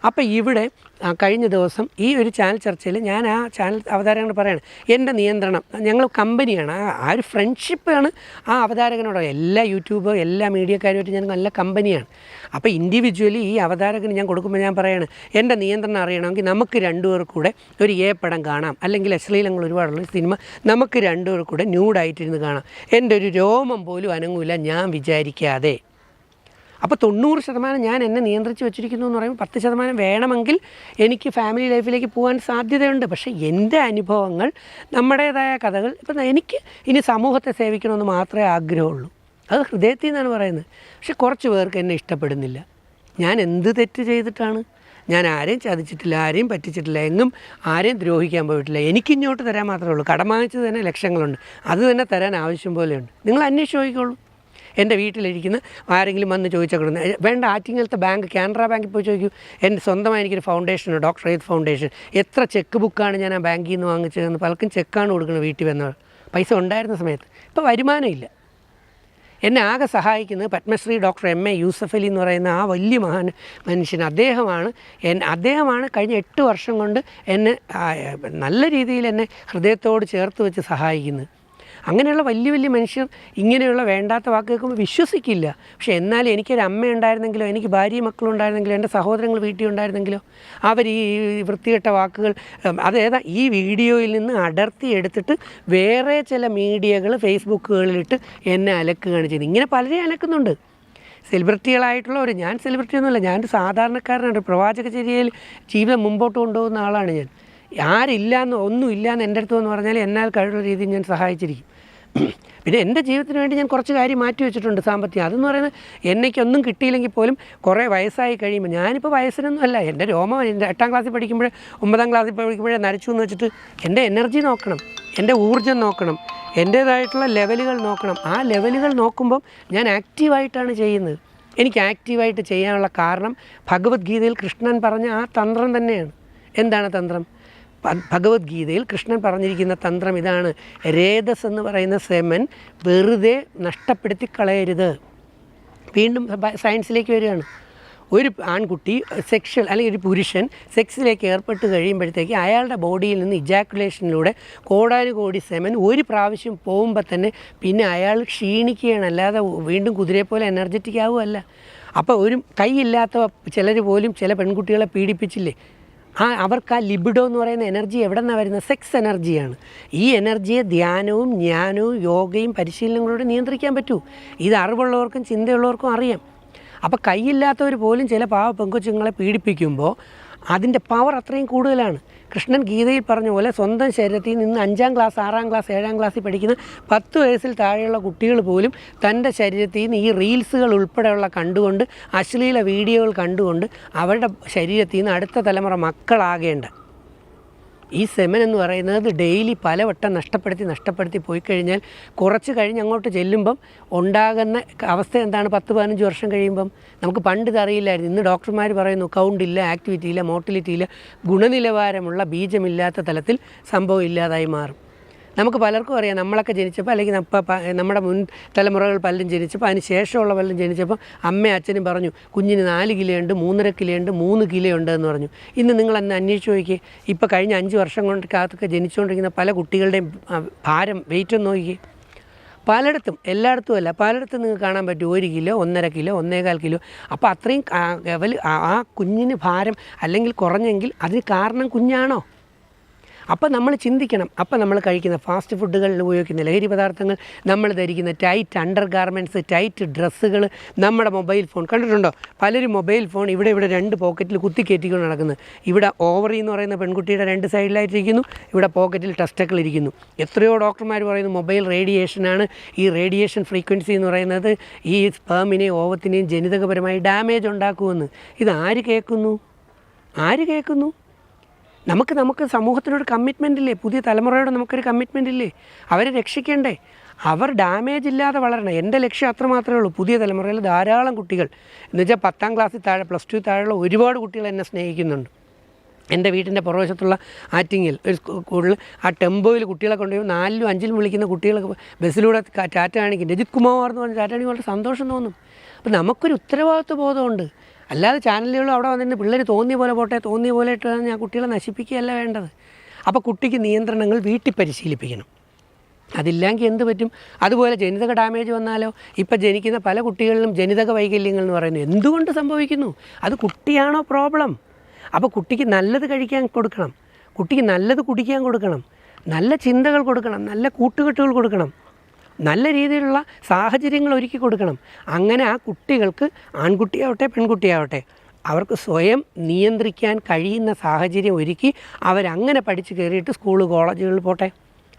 അപ്പോൾ ഇവിടെ കഴിഞ്ഞ ദിവസം ഈ ഒരു ചാനൽ ചർച്ചയിൽ ഞാൻ ആ ചാനൽ അവതാരകനോട് പറയാണ്, എൻ്റെ നിയന്ത്രണം, ഞങ്ങൾ കമ്പനിയാണ്, ആ ഒരു ഫ്രണ്ട്ഷിപ്പാണ് ആ അവതാരകനോട്. എല്ലാ യൂട്യൂബ് എല്ലാ മീഡിയക്കാരുമായിട്ട് ഞാൻ നല്ല കമ്പനിയാണ്. അപ്പോൾ ഇൻഡിവിജ്വലി ഈ അവതാരകന് ഞാൻ കൊടുക്കുമ്പോൾ ഞാൻ പറയാണ്, എൻ്റെ നിയന്ത്രണം അറിയണമെങ്കിൽ നമുക്ക് രണ്ടുപേർ കൂടെ ഒരു പടം കാണാം, അല്ലെങ്കിൽ അശ്ലീലങ്ങൾ ഒരുപാടുള്ള സിനിമ നമുക്ക് രണ്ടുപേർ കൂടെ ന്യൂഡായിട്ടിരുന്ന് കാണാം, എൻ്റെ ഒരു രോമം പോലും അനങ്ങൂല ഞാൻ വിചാരിക്കാതെ. അപ്പോൾ 90% ഞാൻ എന്നെ നിയന്ത്രിച്ച് വെച്ചിരിക്കുന്നു എന്ന് പറയുമ്പോൾ 10% വേണമെങ്കിൽ എനിക്ക് ഫാമിലി ലൈഫിലേക്ക് പോകാൻ സാധ്യതയുണ്ട്. പക്ഷേ എൻ്റെ അനുഭവങ്ങൾ, നമ്മുടേതായ കഥകൾ, ഇപ്പം എനിക്ക് ഇനി സമൂഹത്തെ സേവിക്കണമെന്ന് മാത്രമേ ആഗ്രഹമുള്ളൂ. അത് ഹൃദയത്തിൽ നിന്നാണ് പറയുന്നത്. പക്ഷെ കുറച്ച് പേർക്ക് എന്നെ ഇഷ്ടപ്പെടുന്നില്ല. ഞാൻ എന്ത് തെറ്റ് ചെയ്തിട്ടാണ്? ഞാൻ ആരെയും ചതിച്ചിട്ടില്ല, ആരെയും പറ്റിച്ചിട്ടില്ല, എങ്ങും ആരെയും ദ്രോഹിക്കാൻ പോയിട്ടില്ല. എനിക്കിങ്ങോട്ട് തരാൻ മാത്രമേ ഉള്ളൂ. കടം വാങ്ങിച്ചത് തന്നെ ലക്ഷങ്ങളുണ്ട്, അത് തന്നെ തരാൻ ആവശ്യം പോലെയുണ്ട്. നിങ്ങൾ അന്വേഷിച്ച് നോക്കിക്കോളൂ. എൻ്റെ വീട്ടിലിരിക്കുന്ന ആരെങ്കിലും വന്ന് ചോദിച്ചോളൂ, വേണ്ട ആറ്റിങ്ങലത്തെ ബാങ്ക്, കാനറ ബാങ്കിൽ പോയി ചോദിക്കൂ. എൻ്റെ സ്വന്തമായി എനിക്കൊരു ഫൗണ്ടേഷനുണ്ട്, ഡോക്ടർ എയ്ത്ത് ഫൗണ്ടേഷൻ. എത്ര ചെക്ക് ബുക്കാണ് ഞാൻ ആ ബാങ്കിൽ നിന്ന് വാങ്ങിച്ചതെന്ന്. പലർക്കും ചെക്കാണ് കൊടുക്കുന്നത് വീട്ടിൽ വന്നവർ, പൈസ ഉണ്ടായിരുന്ന സമയത്ത്. ഇപ്പോൾ വരുമാനമില്ല. എന്നെ ആകെ സഹായിക്കുന്നത് പത്മശ്രീ ഡോക്ടർ MA യൂസഫ് അലി എന്ന് പറയുന്ന ആ വലിയ മനുഷ്യൻ. അദ്ദേഹമാണ് കഴിഞ്ഞ 8 വർഷം കൊണ്ട് എന്നെ നല്ല രീതിയിൽ എന്നെ ഹൃദയത്തോട് ചേർത്ത് വെച്ച് സഹായിക്കുന്നത്. അങ്ങനെയുള്ള വലിയ വലിയ മനുഷ്യർ ഇങ്ങനെയുള്ള വേണ്ടാത്ത വാക്ക് കേൾക്കുമ്പോൾ വിശ്വസിക്കില്ല. പക്ഷേ എന്നാലും എനിക്കൊരു അമ്മ ഉണ്ടായിരുന്നെങ്കിലോ, എനിക്ക് ഭാര്യയും മക്കളും ഉണ്ടായിരുന്നെങ്കിലോ, എൻ്റെ സഹോദരങ്ങൾ വീട്ടിൽ ഉണ്ടായിരുന്നെങ്കിലോ, അവർ ഈ വൃത്തികെട്ട വാക്കുകൾ ഈ വീഡിയോയിൽ നിന്ന് അടർത്തി എടുത്തിട്ട് വേറെ ചില മീഡിയകൾ ഫേസ്ബുക്കുകളിലിട്ട് എന്നെ അലക്കുകയാണ് ചെയ്യുന്നത്. ഇങ്ങനെ പലരെയും അലക്കുന്നുണ്ട്. സെലിബ്രിറ്റികളായിട്ടുള്ളവർ. ഞാൻ സെലിബ്രിറ്റിയൊന്നുമല്ല, ഞാനൊരു സാധാരണക്കാരനാണ്. പ്രവാചകചര്യയിൽ ജീവിതം മുമ്പോട്ട് കൊണ്ടുപോകുന്ന ആളാണ് ഞാൻ. ഒന്നുമില്ലയെന്ന് എൻ്റെ അടുത്ത് എന്ന് പറഞ്ഞാൽ എന്നാൽ കഴിവുള്ള രീതിയിൽ ഞാൻ സഹായിച്ചിരിക്കും. പിന്നെ എൻ്റെ ജീവിതത്തിന് വേണ്ടി ഞാൻ കുറച്ച് കാര്യം മാറ്റി വെച്ചിട്ടുണ്ട് സാമ്പത്തികം. അതെന്ന് പറയുന്നത് എന്നേക്കൊന്നും കിട്ടിയില്ലെങ്കിൽ പോലും കുറേ വയസ്സായി കഴിയുമ്പോൾ, ഞാനിപ്പോൾ വയസ്സിനൊന്നും അല്ല, എൻ്റെ രോമം 8ാം ക്ലാസ്സിൽ പഠിക്കുമ്പോഴേ 9ാം ക്ലാസ്സിൽ പഠിക്കുമ്പോഴേ നരച്ചു എന്ന് വെച്ചിട്ട് എൻ്റെ എനർജി നോക്കണം, എൻ്റെ ഊർജ്ജം നോക്കണം, എൻ്റേതായിട്ടുള്ള ലെവലുകൾ നോക്കണം. ആ ലെവലുകൾ നോക്കുമ്പം ഞാൻ ആക്റ്റീവായിട്ടാണ് ചെയ്യുന്നത്. എനിക്ക് ആക്റ്റീവായിട്ട് ചെയ്യാനുള്ള കാരണം ഭഗവത്ഗീതയിൽ കൃഷ്ണൻ പറഞ്ഞ ആ തന്ത്രം തന്നെയാണ്. എന്താണ് തന്ത്രം? ഭഗവത്ഗീതയിൽ കൃഷ്ണൻ പറഞ്ഞിരിക്കുന്ന തന്ത്രം ഇതാണ്: രേതസ് എന്ന് പറയുന്ന സെമൻ വെറുതെ നഷ്ടപ്പെടുത്തി കളയരുത്. വീണ്ടും സയൻസിലേക്ക് വരികയാണ്. ഒരു ആൺകുട്ടി സെക്ഷൽ അല്ലെങ്കിൽ ഒരു പുരുഷൻ സെക്സിലേക്ക് ഏർപ്പെട്ട് കഴിയുമ്പോഴത്തേക്ക് അയാളുടെ ബോഡിയിൽ നിന്ന് ഇജാക്കുലേഷനിലൂടെ കോടാനുകോടി സെമൻ ഒരു പ്രാവശ്യം പോകുമ്പോൾ തന്നെ പിന്നെ അയാൾ ക്ഷീണിക്കുകയാണ്, അല്ലാതെ വീണ്ടും കുതിരയെപ്പോലെ എനർജറ്റിക് ആവുമല്ല. അപ്പോൾ ഒരു കൈയില്ലാത്ത ചിലർ പോലും ചില പെൺകുട്ടികളെ പീഡിപ്പിച്ചില്ലേ, അവർക്ക് ആ ലിബിഡോ എന്ന് പറയുന്ന എനർജി എവിടെ നിന്നാണ് വരുന്നത്? സെക്സ് എനർജിയാണ്. ഈ എനർജിയെ ധ്യാനവും ജ്ഞാനവും യോഗയും പരിശീലനങ്ങളോട് നിയന്ത്രിക്കാൻ പറ്റൂ. ഇത് അറിവുള്ളവർക്കും ചിന്തയുള്ളവർക്കും അറിയാം. അപ്പോൾ കൈയില്ലാത്തവർ പോലും ചില പാവ പെങ്കൊച്ചുങ്ങളെ പീഡിപ്പിക്കുമ്പോൾ അതിൻ്റെ പവർ അത്രയും കൂടുതലാണ്. കൃഷ്ണൻ ഗീതയിൽ പറഞ്ഞ പോലെ സ്വന്തം ശരീരത്തിൽ നിന്ന് 5ാം ക്ലാസ് 6ാം ക്ലാസ് 7ാം ക്ലാസ്സിൽ പഠിക്കുന്ന 10 വയസ്സിൽ താഴെയുള്ള കുട്ടികൾ പോലും തൻ്റെ ശരീരത്തിൽ നിന്ന് ഈ റീൽസുകൾ ഉൾപ്പെടെയുള്ള കണ്ടുകൊണ്ട്, അശ്ലീല വീഡിയോകൾ കണ്ടുകൊണ്ട് അവരുടെ ശരീരത്തിൽ നിന്ന് അടുത്ത തലമുറ മക്കളാകേണ്ട ഈ സെമൻ എന്ന് പറയുന്നത് ഡെയിലി പലവട്ടം നഷ്ടപ്പെടുത്തി പോയി കഴിഞ്ഞാൽ കുറച്ച് കഴിഞ്ഞ് അങ്ങോട്ട് ചെല്ലുമ്പം ഉണ്ടാകുന്ന അവസ്ഥ എന്താണ്? 10-15 വർഷം കഴിയുമ്പം നമുക്ക് പണ്ട് ഇതറിയില്ലായിരുന്നു. ഇന്ന് ഡോക്ടർമാർ പറയുന്നു കൗണ്ട് ഇല്ല, ആക്ടിവിറ്റി ഇല്ല, മോട്ടിലിറ്റി ഇല്ല, ഗുണനിലവാരമുള്ള ബീജമില്ലാത്ത തലത്തിൽ സംഭവം ഇല്ലാതായി മാറും. നമുക്ക് പലർക്കും അറിയാം, നമ്മളൊക്കെ ജനിച്ചപ്പോൾ അല്ലെങ്കിൽ നമ്മുടെ മുൻ തലമുറകൾ പലരും ജനിച്ചപ്പോൾ, അതിന് ശേഷമുള്ള പലരും ജനിച്ചപ്പോൾ അമ്മയും അച്ഛനും പറഞ്ഞു കുഞ്ഞിന് 4 കിലോ ഉണ്ട്, 3.5 കിലോ ഉണ്ട്, 3 കിലോ ഉണ്ട് എന്ന് പറഞ്ഞു. ഇന്ന് നിങ്ങളെന്ന് അന്വേഷിച്ച് നോക്കിയേ, ഇപ്പോൾ കഴിഞ്ഞ 5 വർഷം കൊണ്ടൊക്കെ ജനിച്ചുകൊണ്ടിരിക്കുന്ന പല കുട്ടികളുടെയും ഭാരം, വെയിറ്റ് ഒന്ന് നോക്കിയേ. പലയിടത്തും, എല്ലായിടത്തും അല്ല, പലയിടത്തും നിങ്ങൾക്ക് കാണാൻ പറ്റും 1 കിലോ, 1.5 കിലോ, 1.25 കിലോ. അപ്പോൾ അത്രയും ആ കുഞ്ഞിന് ഭാരം അല്ലെങ്കിൽ കുറഞ്ഞെങ്കിൽ അതിന് കാരണം കുഞ്ഞാണോ? അപ്പോൾ നമ്മൾ ചിന്തിക്കണം. അപ്പോൾ നമ്മൾ കഴിക്കുന്ന ഫാസ്റ്റ് ഫുഡുകളിൽ ഉപയോഗിക്കുന്ന ലഹരി പദാർത്ഥങ്ങൾ, നമ്മൾ ധരിക്കുന്ന ടൈറ്റ് അണ്ടർ ഗാർമെൻറ്റ്സ്, ടൈറ്റ് ഡ്രസ്സുകൾ, നമ്മുടെ മൊബൈൽ ഫോൺ കണ്ടിട്ടുണ്ടോ? പലരും മൊബൈൽ ഫോൺ ഇവിടെ 2 പോക്കറ്റിൽ കുത്തിക്കയറ്റിക്കൊണ്ട് നടക്കുന്നത്. ഇവിടെ ഓവറി എന്ന് പറയുന്ന പെൺകുട്ടിയുടെ 2 സൈഡിലായിട്ടിരിക്കുന്നു, ഇവിടെ പോക്കറ്റിൽ ടെസ്റ്റക്കിൾ ഇരിക്കുന്നു. എത്രയോ ഡോക്ടർമാർ പറയുന്നു മൊബൈൽ റേഡിയേഷനാണ്. ഈ റേഡിയേഷൻ ഫ്രീക്വൻസി എന്ന് പറയുന്നത് ഈ സ്പേമിനെയും ഓവത്തിനെയും ജനിതകപരമായി ഡാമേജ് ഉണ്ടാക്കുമെന്ന്. ഇത് ആര് കേൾക്കുന്നു? നമുക്ക് സമൂഹത്തിനൊരു കമ്മിറ്റ്മെൻ്റ് ഇല്ലേ? പുതിയ തലമുറയോട് നമുക്കൊരു കമ്മിറ്റ്മെൻ്റ് ഇല്ലേ? അവരെ രക്ഷിക്കേണ്ടേ? അവർ ഡാമേജ് ഇല്ലാതെ വളരണം. എൻ്റെ ലക്ഷ്യം അത്ര മാത്രമേ ഉള്ളൂ. പുതിയ തലമുറയിൽ ധാരാളം കുട്ടികൾ, എന്നുവെച്ചാൽ 10ാം ക്ലാസ്സിൽ താഴെ, +2 താഴെയുള്ള ഒരുപാട് കുട്ടികൾ എന്നെ സ്നേഹിക്കുന്നുണ്ട്. എൻ്റെ വീട്ടിൻ്റെ പുറവശത്തുള്ള ആറ്റിങ്ങിൽ ഒരു സ്കൂളിൽ ആ ടെമ്പോയിൽ കുട്ടികളെ കൊണ്ടുപോയി 4ലും 5ലും വിളിക്കുന്ന കുട്ടികളൊക്കെ ബസ്സിലൂടെ ടാറ്റ കാണിക്കും. രജിത് കുമാർ എന്ന് പറഞ്ഞ ടാറ്റ കാണിക്കും, വളരെ സന്തോഷം തോന്നും. അപ്പോൾ നമുക്കൊരു ഉത്തരവാദിത്വ ബോധമുണ്ട്. അല്ലാതെ ചാനലുകളും അവിടെ വന്നിട്ട് പിള്ളേർ തോന്നിയ പോലെ പോട്ടെ, തോന്നിയ പോലെ ഇട്ട് ഞാൻ കുട്ടികളെ നശിപ്പിക്കുകയല്ല വേണ്ടത്. അപ്പോൾ കുട്ടിക്ക് നിയന്ത്രണങ്ങൾ വീട്ടിൽ പരിശീലിപ്പിക്കണം. അതില്ലെങ്കിൽ എന്ത് പറ്റും? അതുപോലെ ജനിതക ഡാമേജ് വന്നാലോ? ഇപ്പം ജനിക്കുന്ന പല കുട്ടികളിലും ജനിതക വൈകല്യങ്ങൾ എന്ന് പറയുന്നു. എന്തുകൊണ്ട് സംഭവിക്കുന്നു? അത് കുട്ടിയാണോ പ്രോബ്ലം? അപ്പോൾ കുട്ടിക്ക് നല്ലത് കഴിക്കാൻ കൊടുക്കണം, കുട്ടിക്ക് നല്ലത് കുടിക്കാൻ കൊടുക്കണം, നല്ല ചിന്തകൾ കൊടുക്കണം, നല്ല കൂട്ടുകെട്ടുകൾ കൊടുക്കണം, നല്ല രീതിയിലുള്ള സാഹചര്യങ്ങൾ ഒരുക്കി കൊടുക്കണം. അങ്ങനെ ആ കുട്ടികൾക്ക്, ആൺകുട്ടിയാവട്ടെ പെൺകുട്ടിയാവട്ടെ, അവർക്ക് സ്വയം നിയന്ത്രിക്കാൻ കഴിയുന്ന സാഹചര്യം ഒരുക്കി അവരങ്ങനെ പഠിച്ച് കയറിയിട്ട് സ്കൂൾ കോളേജുകളിൽ പോട്ടെ.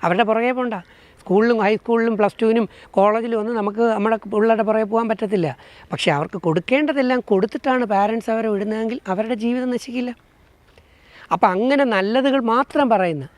അവരുടെ പുറകെ പോകണ്ട. സ്കൂളിലും ഹൈസ്കൂളിലും പ്ലസ് ടുവിനും കോളേജിലും ഒന്നും നമുക്ക് നമ്മുടെ പിള്ളേരുടെ പുറകെ പോകാൻ പറ്റത്തില്ല. പക്ഷേ അവർക്ക് കൊടുക്കേണ്ടതെല്ലാം കൊടുത്തിട്ടാണ് പാരൻസ് അവരെ വിടുന്നതെങ്കിൽ അവരുടെ ജീവിതം നശിക്കില്ല. അപ്പോൾ അങ്ങനെ നല്ലതുകൾ മാത്രം പറയുന്നു.